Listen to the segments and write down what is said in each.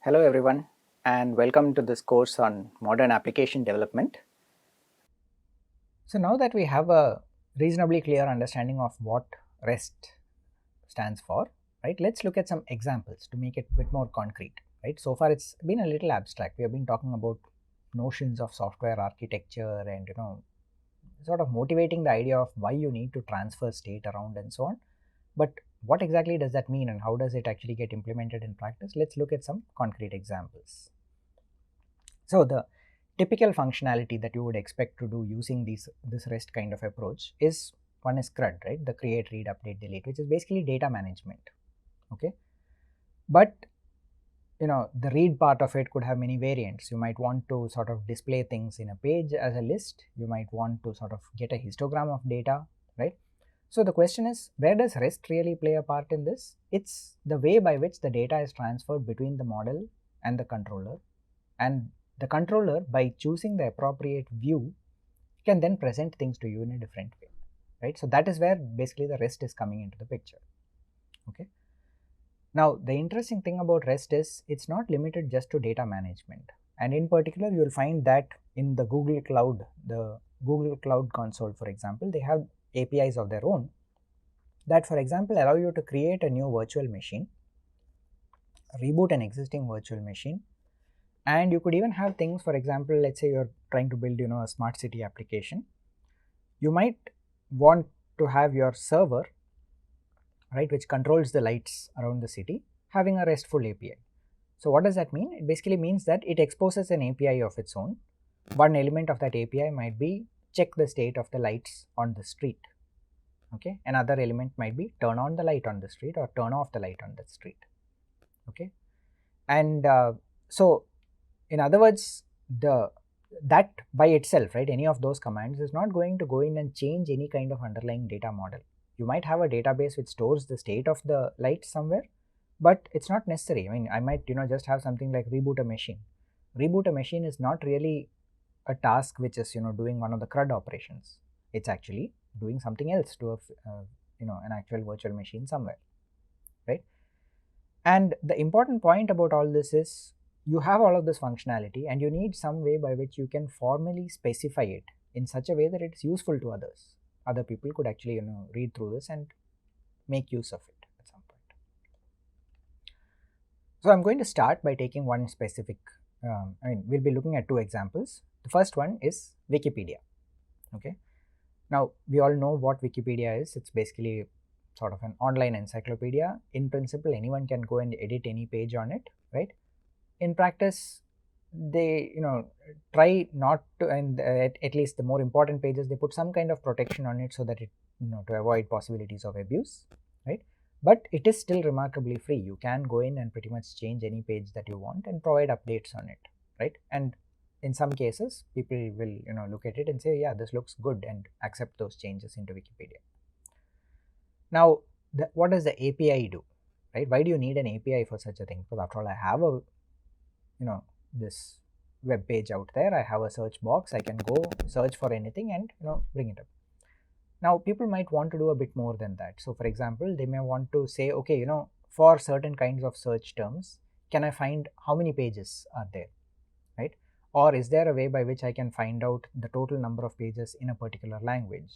Hello everyone and welcome to this course on modern application development. So now that we have a reasonably clear understanding of what REST stands for, right, let's look at some examples to make it a bit more concrete, right. So far it's been a little abstract. We have been talking about notions of software architecture and sort of motivating the idea of why you need to transfer state around and so on. But what exactly does that mean and how does it actually get implemented in practice? Let's look at some concrete examples. So the typical functionality that you would expect to do using this REST kind of approach is one is CRUD, right? The create, read, update, delete, which is basically data management. Okay, but the read part of it could have many variants. You might want to sort of display things in a page as a list. You might want to sort of get a histogram of data, right? So the question is, where does REST really play a part in this? It's the way by which the data is transferred between the model and the controller, and the controller, by choosing the appropriate view, can then present things to you in a different way, right? So that is where basically the REST is coming into the picture. Okay. Now the interesting thing about REST is it's not limited just to data management, and in particular you will find that in the Google Cloud Console, for example, they have APIs of their own that, for example, allow you to create a new virtual machine, reboot an existing virtual machine, and you could even have things, for example, let's say you're trying to build a smart city application. You might want to have your server, right, which controls the lights around the city, having a RESTful API. So what does that mean? It basically means that it exposes an API of its own. One element of that API might be check the state of the lights on the street. Okay, another element might be turn on the light on the street or turn off the light on the street. Okay, and so in other words, that by itself, right, any of those commands is not going to go in and change any kind of underlying data model. You might have a database which stores the state of the light somewhere, but it's not necessary. I mean, I might just have something like reboot a machine. Reboot a machine is not really a task which is doing one of the CRUD operations. It's actually doing something else to an actual virtual machine somewhere, right? And the important point about all this is you have all of this functionality and you need some way by which you can formally specify it in such a way that it's useful to others. Other people could actually read through this and make use of it at some point. So I'm going to start by taking one specific, we'll be looking at two examples. The first one is Wikipedia. Okay. Now we all know what Wikipedia is. It's basically sort of an online encyclopedia. In principle, anyone can go and edit any page on it, right? In practice, they try not to, and at least the more important pages, they put some kind of protection on it so that it to avoid possibilities of abuse, right? But it is still remarkably free. You can go in and pretty much change any page that you want and provide updates on it, right? And in some cases, people will look at it and say, yeah, this looks good, and accept those changes into Wikipedia. Now, what does the API do, right? Why do you need an API for such a thing? Because after all, I have a this web page out there. I have a search box. I can go search for anything and bring it up. Now people might want to do a bit more than that. So for example, they may want to say, okay, for certain kinds of search terms, can I find how many pages are there, right? Or is there a way by which I can find out the total number of pages in a particular language,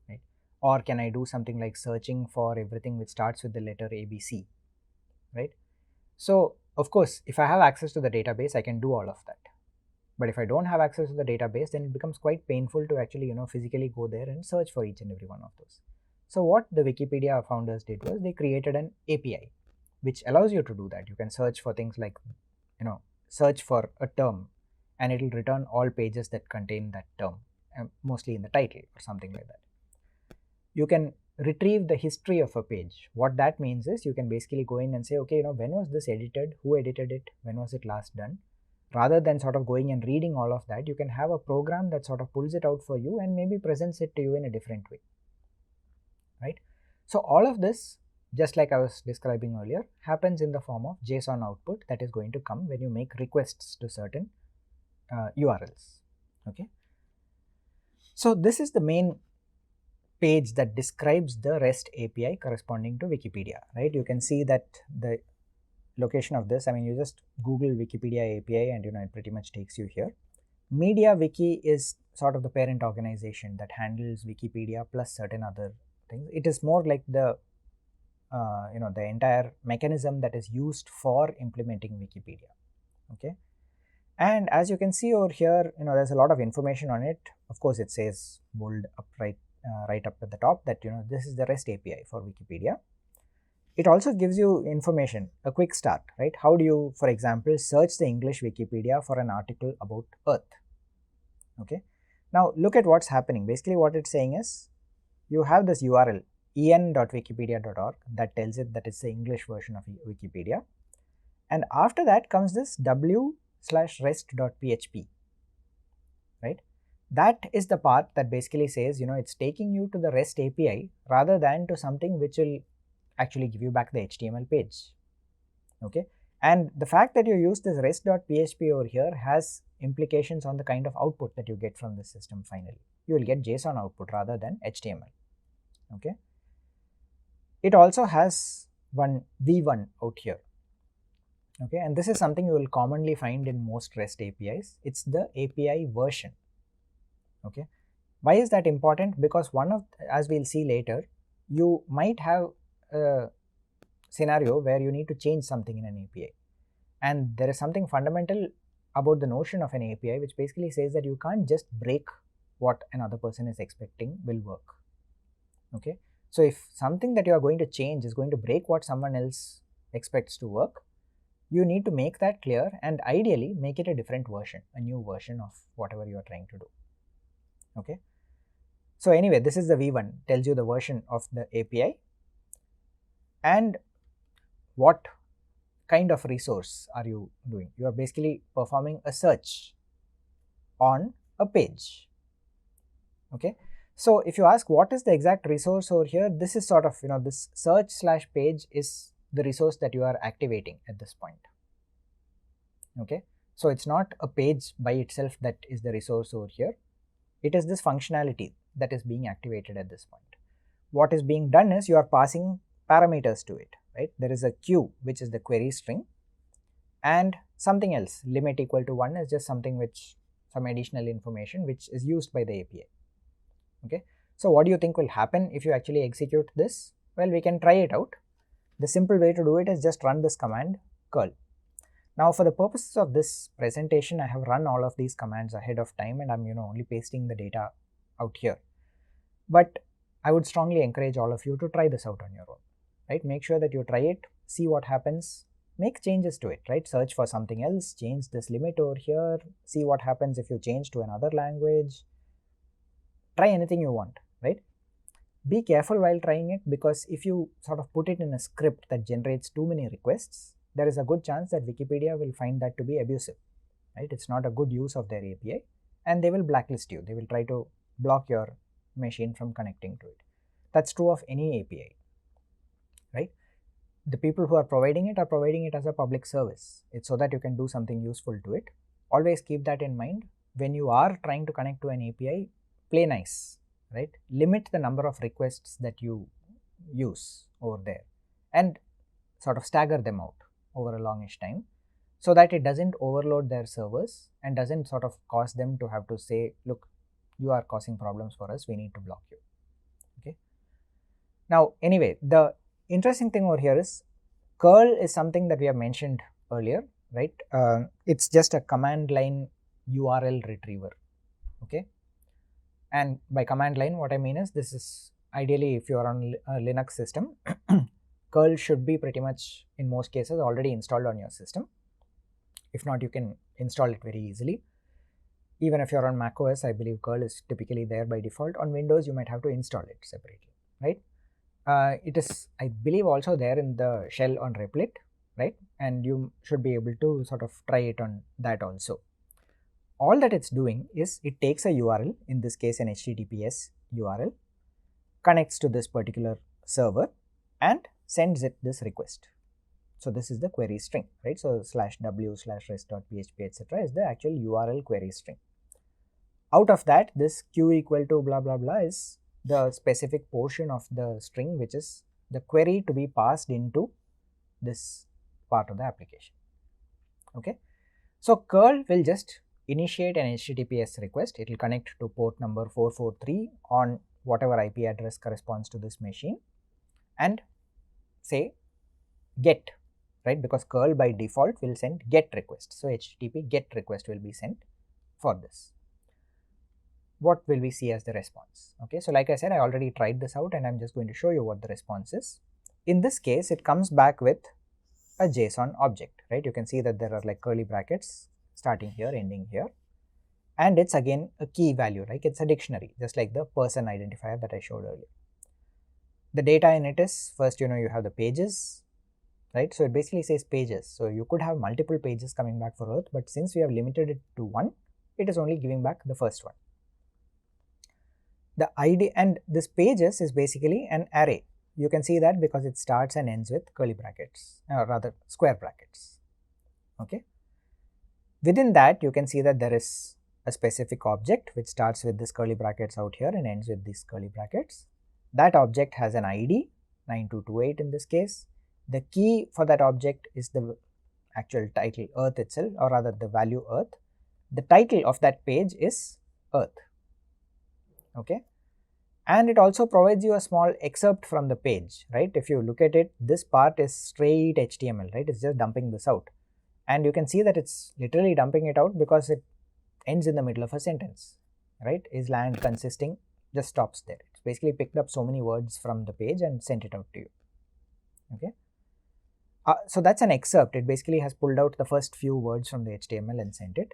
right? Or can I do something like searching for everything which starts with the letter ABC, right? So of course, if I have access to the database, I can do all of that. But if I don't have access to the database, then it becomes quite painful to actually physically go there and search for each and every one of those. So what the Wikipedia founders did was they created an API which allows you to do that. You can search for things like search for a term and it will return all pages that contain that term, mostly in the title or something like that. You can retrieve the history of a page. What that means is you can basically go in and say, okay, when was this edited, who edited it, when was it last done. Rather than sort of going and reading all of that, you can have a program that sort of pulls it out for you and maybe presents it to you in a different way, right? So all of this, just like I was describing earlier, happens in the form of JSON output that is going to come when you make requests to certain URLs. Okay, so this is the main page that describes the REST API corresponding to Wikipedia, right? You can see that the location of this, I mean, you just Google Wikipedia API and it pretty much takes you here. MediaWiki is sort of the parent organization that handles Wikipedia plus certain other things. It is more like the the entire mechanism that is used for implementing Wikipedia. Okay, and as you can see over here, there's a lot of information on it. Of course, it says bold up right up at the top that this is the REST API for Wikipedia. It also gives you information, a quick start, right? How do you, for example, search the English Wikipedia for an article about Earth? Okay, now look at what's happening. Basically what it's saying is, you have this URL en.wikipedia.org that tells it that it's the English version of Wikipedia, and after that comes this w/rest.php, right? That is the part that basically says it's taking you to the REST API rather than to something which will actually give you back the HTML page. Okay, and the fact that you use this rest.php over here has implications on the kind of output that you get from the system. Finally, you will get JSON output rather than HTML. Okay, it also has one v1 out here. Okay, and this is something you will commonly find in most REST APIs. It's the API version. Okay, why is that important? Because as we'll see later, you might have a scenario where you need to change something in an API, and there is something fundamental about the notion of an API which basically says that you can't just break what another person is expecting will work. Okay, so if something that you are going to change is going to break what someone else expects to work, you need to make that clear and ideally make it a different version, a new version of whatever you are trying to do. Okay, so anyway, this is the v1, tells you the version of the API and what kind of resource are you doing. You are basically performing a search on a page. Okay, so if you ask what is the exact resource over here, this is sort of this search/page is the resource that you are activating at this point. Okay, so it's not a page by itself that is the resource over here. It is this functionality that is being activated at this point. What is being done is you are passing parameters to it, right? There is a queue which is the query string, and something else, limit equal to 1 is just something which some additional information which is used by the API. Okay, so what do you think will happen if you actually execute this? Well, we can try it out. The simple way to do it is just run this command curl. Now for the purposes of this presentation, I have run all of these commands ahead of time and I'm only pasting the data out here. But I would strongly encourage all of you to try this out on your own, right? Make sure that you try it, see what happens, make changes to it, right? Search for something else, change this limit over here, see what happens if you change to another language. Try anything you want, right? Be careful while trying it, because if you sort of put it in a script that generates too many requests, there is a good chance that Wikipedia will find that to be abusive, right? It's not a good use of their API and they will blacklist you. They will try to block your machine from connecting to it. That's true of any API, right? The people who are providing it as a public service. It's so that you can do something useful to it. Always keep that in mind. When you are trying to connect to an API, play nice, right? Limit the number of requests that you use over there and sort of stagger them out over a longish time so that it doesn't overload their servers and doesn't sort of cause them to have to say, look, you are causing problems for us, we need to block you. Okay. Now anyway, the interesting thing over here is curl is something that we have mentioned earlier, right? It's just a command line URL retriever. Okay, and by command line what I mean is, this is ideally if you are on a Linux system curl should be pretty much in most cases already installed on your system. If not, you can install it very easily. Even if you're on macOS, I believe curl is typically there by default. On Windows, you might have to install it separately, right? It is, I believe, also there in the shell on Replit, right? And you should be able to sort of try it on that also. All that it's doing is it takes a URL, in this case an HTTPS URL, connects to this particular server and sends it this request. So this is the query string, right? So /w/rest.php etc. is the actual URL query string. Out of that, this q equal to blah blah blah is the specific portion of the string which is the query to be passed into this part of the application. Okay, so curl will just initiate an HTTPS request. It will connect to port number 443 on whatever IP address corresponds to this machine and say get, right, because curl by default will send get request. So HTTP get request will be sent for this. What will we see as the response? Okay, so like I said, I already tried this out and I'm just going to show you what the response is. In this case, it comes back with a JSON object, right? You can see that there are like curly brackets starting here, ending here, and it's again a key value, like it's a dictionary, just like the person identifier that I showed earlier. The data in it is, first, you have the pages, right? So it basically says pages. So you could have multiple pages coming back for Earth, but since we have limited it to one, it is only giving back the first one. The ID, and this pages is basically an array. You can see that because it starts and ends with curly brackets, or rather square brackets. Okay. Within that, you can see that there is a specific object which starts with this curly brackets out here and ends with these curly brackets. That object has an ID 9228 in this case. The key for that object is the actual title Earth itself, or rather the value Earth. The title of that page is Earth. Okay, and it also provides you a small excerpt from the page, right? If you look at it, this part is straight HTML, right? It's just dumping this out, and you can see that it's literally dumping it out because it ends in the middle of a sentence, right? Is land consisting, just stops there. It's basically picked up so many words from the page and sent it out to you. Okay, so that's an excerpt. It basically has pulled out the first few words from the HTML and sent it.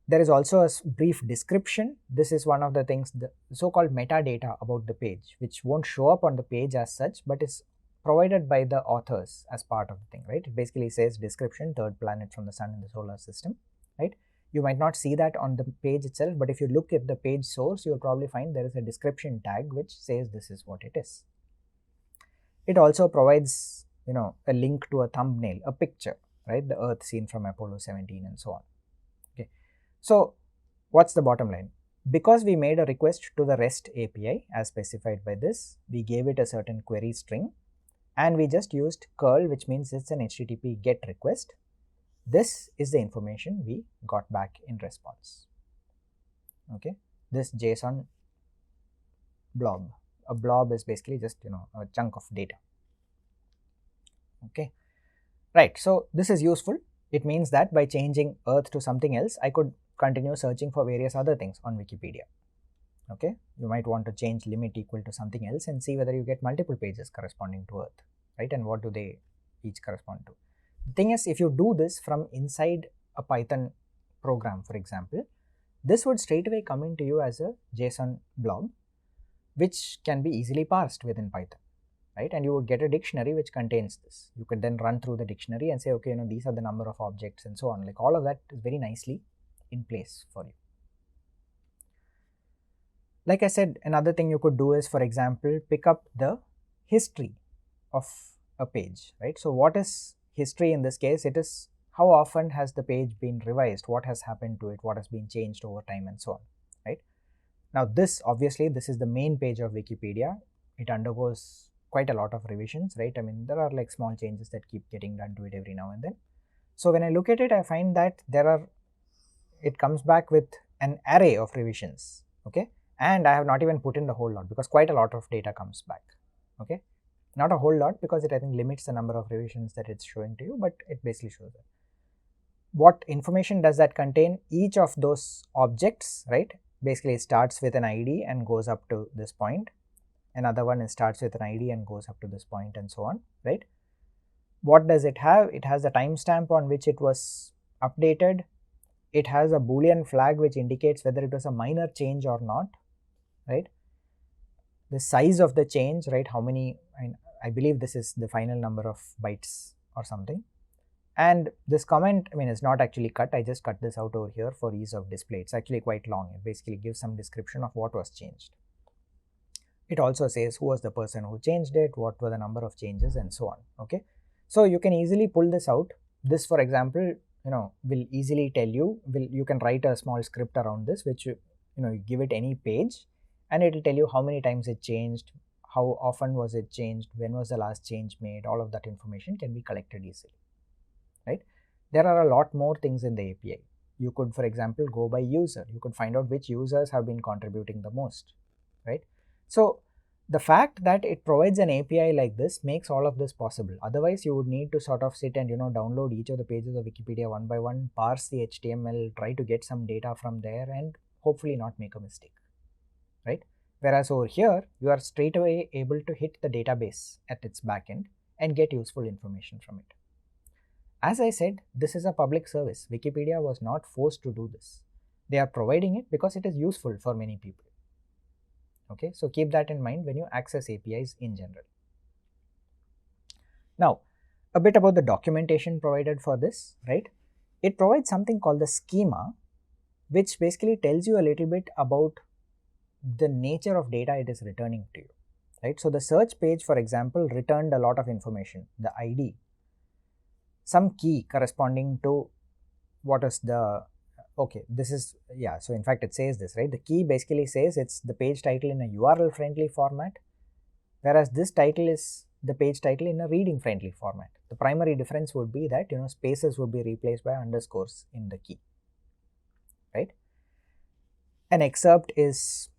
There is also a brief description. This is one of the things, the so-called metadata about the page, which won't show up on the page as such, but is provided by the authors as part of the thing, right? It basically says description, third planet from the sun in the solar system, right? You might not see that on the page itself, but if you look at the page source, you will probably find there is a description tag which says this is what it is. It also provides, a link to a thumbnail, a picture, right? The Earth seen from Apollo 17 and so on. Okay. So what's the bottom line? Because we made a request to the REST API as specified by this, we gave it a certain query string and we just used curl, which means it's an HTTP GET request. This is the information we got back in response. Okay, this JSON blob. A blob is basically just a chunk of data. Okay, right. So this is useful. It means that by changing Earth to something else, I could continue searching for various other things on Wikipedia. Okay, you might want to change limit equal to something else and see whether you get multiple pages corresponding to Earth, right? And what do they each correspond to? The thing is, if you do this from inside a Python program, for example, this would straight away come into you as a JSON blob, which can be easily parsed within Python, right? And you would get a dictionary which contains this. You could then run through the dictionary and say, okay, these are the number of objects and so on. Like all of that is very nicely in place for you. Like I said, another thing you could do is, for example, pick up the history of a page, right? So what is history in this case? It is how often has the page been revised, what has happened to it, what has been changed over time and so on, right? Now this, obviously, this is the main page of Wikipedia. It undergoes quite a lot of revisions, right? I mean, there are like small changes that keep getting done to it every now and then. So when I look at it, I find that it comes back with an array of revisions, okay? And I have not even put in the whole lot because quite a lot of data comes back, okay? Not a whole lot because it, I think, limits the number of revisions that it's showing to you, but it basically shows that. What information does that contain? Each of those objects, right? Basically it starts with an ID and goes up to this point. Another one starts with an ID and goes up to this point and so on, right? What does it have? It has the timestamp on which it was updated. It has a Boolean flag which indicates whether it was a minor change or not, right? The size of the change, right? How many, I believe this is the final number of bytes or something. And this comment, I mean, it's not actually cut. I just cut this out over here for ease of display. It's actually quite long. It basically gives some description of what was changed. It also says who was the person who changed it, what were the number of changes and so on, okay? So you can easily pull this out. This, for example, will easily tell you, you can write a small script around this, which you give it any page and it will tell you how many times it changed, how often was it changed, when was the last change made, all of that information can be collected easily, right? There are a lot more things in the API. You could, for example, go by user. You could find out which users have been contributing the most, right? So the fact that it provides an API like this makes all of this possible. Otherwise, you would need to sort of sit and download each of the pages of Wikipedia one by one, parse the HTML, try to get some data from there, and hopefully not make a mistake, right? Whereas over here, you are straight away able to hit the database at its backend and get useful information from it. As I said, this is a public service. Wikipedia was not forced to do this. They are providing it because it is useful for many people. Okay, so keep that in mind when you access APIs in general. Now, a bit about the documentation provided for this, right? It provides something called the schema, which basically tells you a little bit about the nature of data it is returning to you, right? So the search page, for example, returned a lot of information, the ID, some key corresponding to what is the, okay, this is, yeah, so in fact it says this, right? The key basically says it's the page title in a URL friendly format, whereas this title is the page title in a reading friendly format. The primary difference would be that, spaces would be replaced by underscores in the key, right? An excerpt is,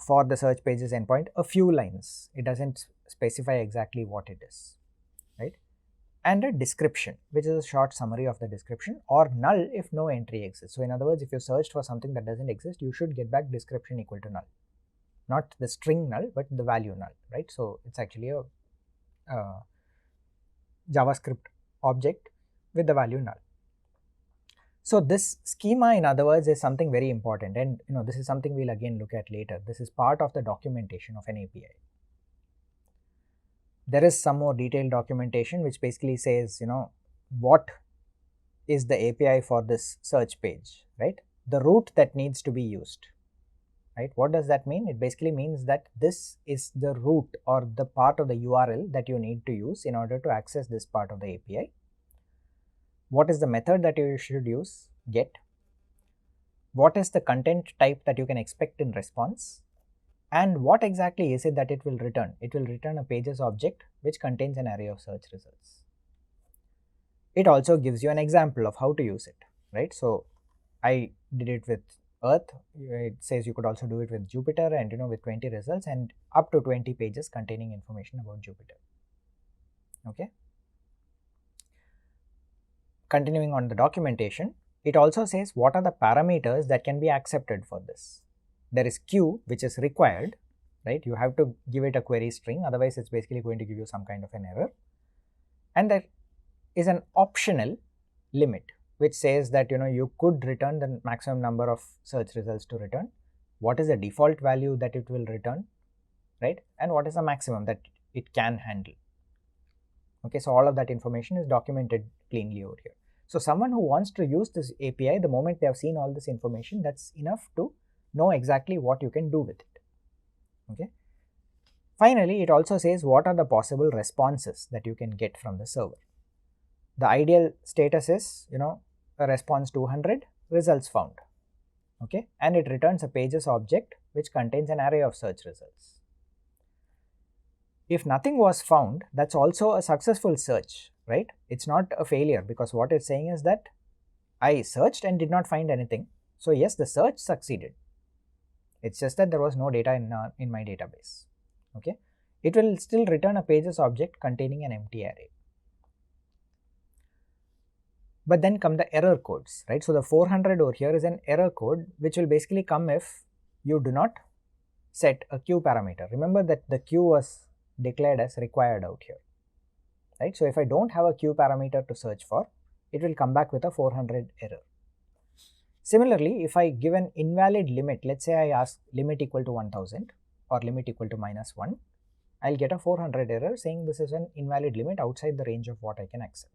for the search pages endpoint, a few lines. It doesn't specify exactly what it is, right? And a description, which is a short summary of the description, or null if no entry exists. So in other words, if you searched for something that doesn't exist, you should get back description equal to null. Not the string null, but the value null, right? So it's actually a JavaScript object with the value null. So this schema, in other words, is something very important, and this is something we'll again look at later. This is part of the documentation of an API. There is some more detailed documentation which basically says, what is the API for this search page, right? The route that needs to be used, right? What does that mean? It basically means that this is the route or the part of the URL that you need to use in order to access this part of the API. What is the method that you should use? Get. What is the content type that you can expect in response? And what exactly is it that it will return? It will return a pages object which contains an array of search results. It also gives you an example of how to use it, right? So I did it with Earth. It says you could also do it with Jupiter, and with 20 results and up to 20 pages containing information about Jupiter. Okay. Continuing on the documentation, it also says what are the parameters that can be accepted for this. There is Q, which is required, right? You have to give it a query string, otherwise it's basically going to give you some kind of an error. And there is an optional limit, which says that you could return the maximum number of search results to return. What is the default value that it will return, right? And what is the maximum that it can handle. Okay, so all of that information is documented cleanly over here. So someone who wants to use this API, the moment they have seen all this information, that's enough to know exactly what you can do with it. Okay. Finally, it also says what are the possible responses that you can get from the server. The ideal status is, a response 200, results found. Okay, and it returns a pages object which contains an array of search results. If nothing was found, that's also a successful search, right? It's not a failure, because what it's saying is that I searched and did not find anything. So yes, the search succeeded. It's just that there was no data in my database. Okay, it will still return a pages object containing an empty array. But then come the error codes, right? So the 400 over here is an error code which will basically come if you do not set a queue parameter. Remember that the queue was declared as required out here, right? So if I don't have a queue parameter to search for, it will come back with a 400 error. Similarly, if I give an invalid limit, let's say I ask limit equal to 1000 or limit equal to -1, I'll get a 400 error saying this is an invalid limit outside the range of what I can accept.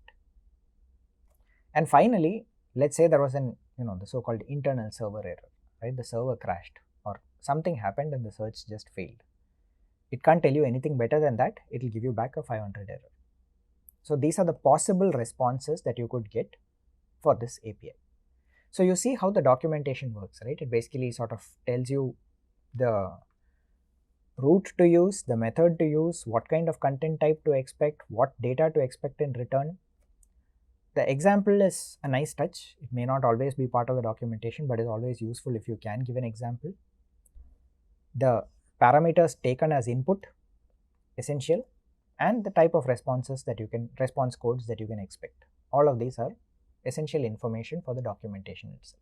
And finally, let's say there was an, the so-called internal server error, right? The server crashed or something happened and the search just failed. It can't tell you anything better than that. It will give you back a 500 error. So these are the possible responses that you could get for this API. So you see how the documentation works, right? It basically sort of tells you the route to use, the method to use, what kind of content type to expect, what data to expect in return. The example is a nice touch. It may not always be part of the documentation, but is always useful if you can give an example. The parameters taken as input, essential, and the type of response codes that you can expect. All of these are essential information for the documentation itself.